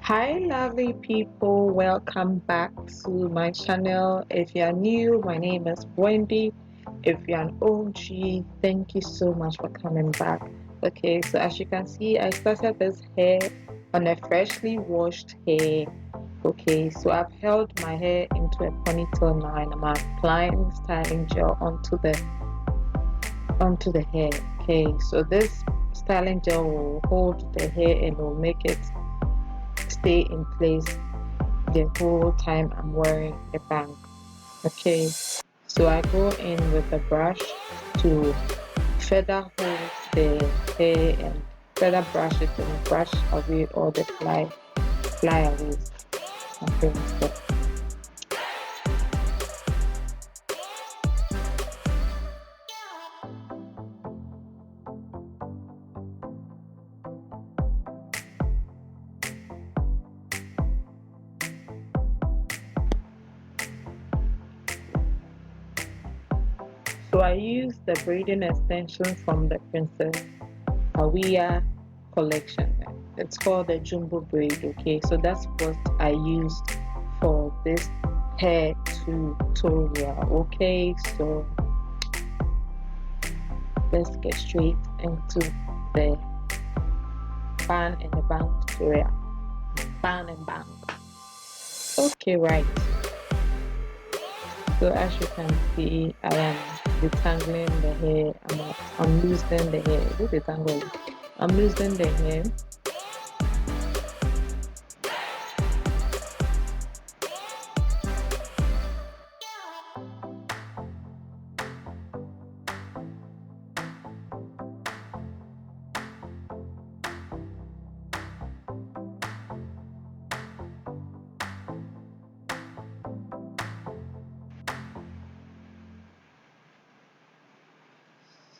Hi lovely people, welcome back to my channel. If you are new, my name is Wendy. If you're an OG, thank you so much for coming back. Okay, so as you can see, I started this hair on a freshly washed hair. Okay, so I've held my hair into a ponytail now and I'm applying styling gel onto the hair. Okay, so this styling gel will hold the hair and will make it stay in place the whole time I'm wearing a bang. Okay, so I go in with a brush to further hold the hair and further brush it and brush away all the flyaways and things. So I use the braiding extension from the Princess Awiyah collection. It's called the jumbo braid. Okay, so that's what I used for this hair tutorial. Okay, so let's get straight into the bun and the bang tutorial. Bun and bang. Okay, right. So as you can see, I am detangling the hair. I'm loosening the hair. Is it detangling? I'm loosening the hair.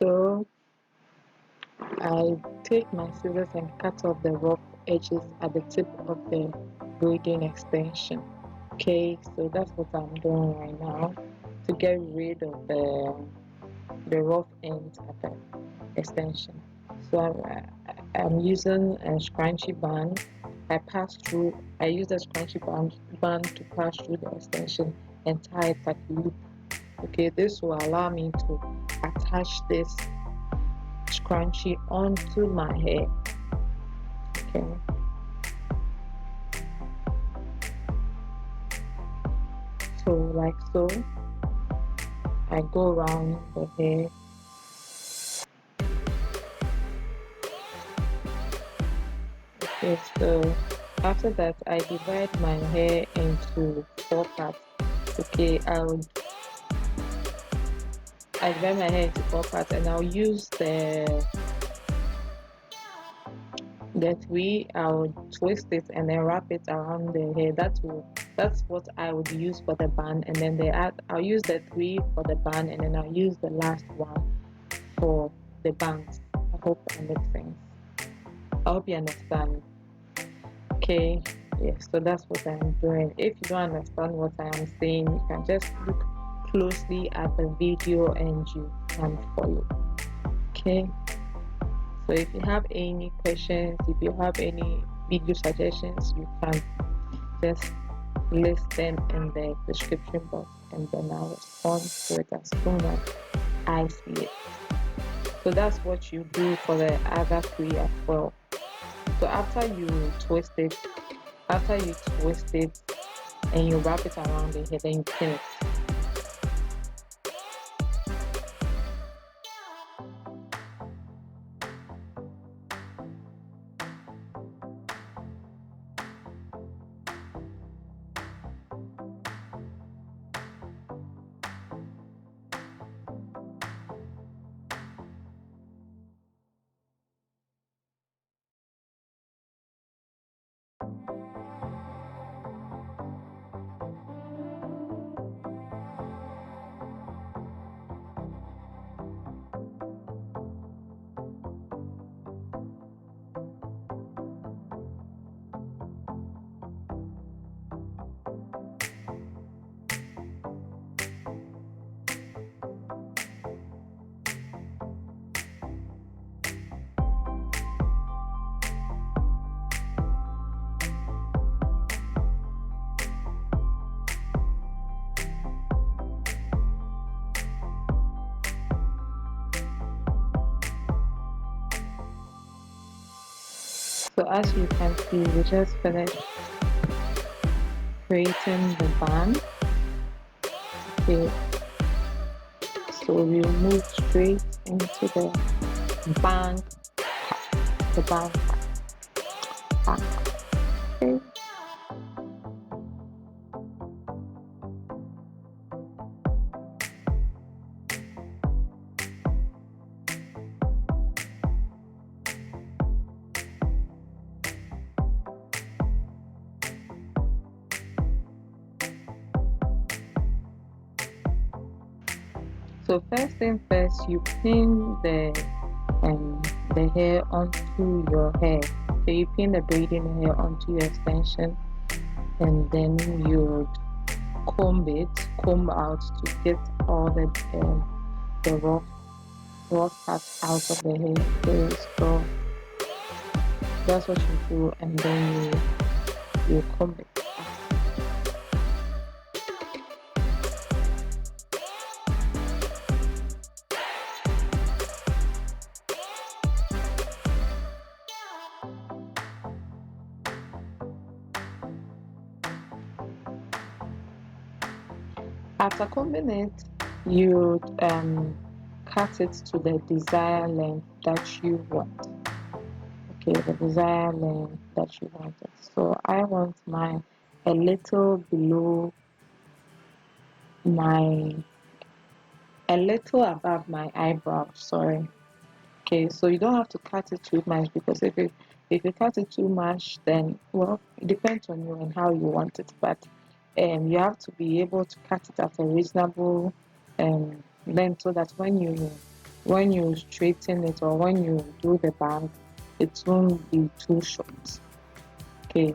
So I take my scissors and cut off the rough edges at the tip of the braiding extension. Okay, so that's what I'm doing right now to get rid of the rough ends at the extension. So I'm using a scrunchy band. I use a scrunchy band to pass through the extension and tie it like a loop. Okay, this will allow me to attach this scrunchie onto my hair. Okay, so like so, I go around the hair. Okay, so after that I divide my hair into 4 parts. Okay, I divide my hair into 4 parts and I'll use the three. I'll twist it and then wrap it around the hair. That's what I would use for the bun, and then I'll use the three for the bun, and then I'll use the last one for the bangs. I hope I make sense. I hope you understand. Okay, yes, so that's what I'm doing. If you don't understand what I am saying, you can just look closely at the video and you can follow. Okay, so if you have any questions, if you have any video suggestions, you can just list them in the description box and then I'll respond to it as soon as I see it. So that's what you do for the other three as well. So after you twist it and you wrap it around the head, then you pin it. So as you can see, we just finished creating the bun. Okay, so we'll move straight into the bun part, the bun part. Okay. So first thing first, you pin the hair onto your hair. So you pin the braiding hair onto your extension, and then you comb out to get all the rough parts out of the hair. Okay, so that's what you do, and then you comb it. After combing it, you cut it to the desired length that you want. Okay, the desired length that you want it. So I want mine a little below my, a little above my eyebrow. Sorry. Okay, so you don't have to cut it too much, because if you cut it too much, then well, it depends on you and how you want it. But you have to be able to cut it at a reasonable length, so that when you straighten it or when you do the band, it won't be too short. Okay.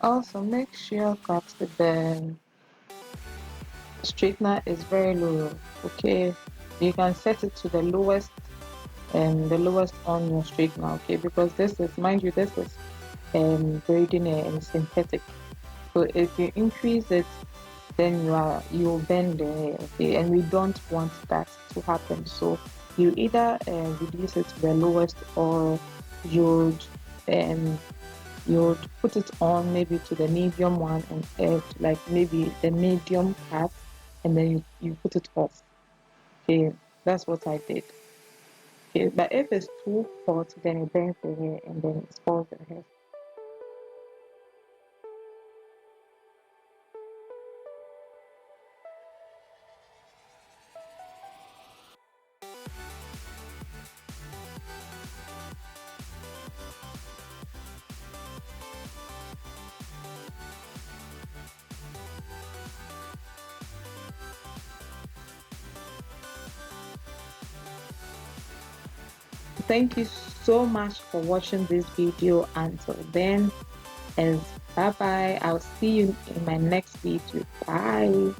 Also, make sure that the straightener is very low. Okay, you can set it to the lowest on your straightener. Okay, because this is, mind you, this is braiding and synthetic. So if you increase it, then you'll bend the hair. Okay, and we don't want that to happen. So you either reduce it to the lowest, or you'd um, you'd put it on maybe to the medium one, and like maybe the medium part, and then you put it off. Okay, that's what I did. Okay, but if it's too hot, then it bends the hair and then it spoils the hair. thank you so much for watching this video. Until then, is bye bye. I'll see you in my next video. Bye.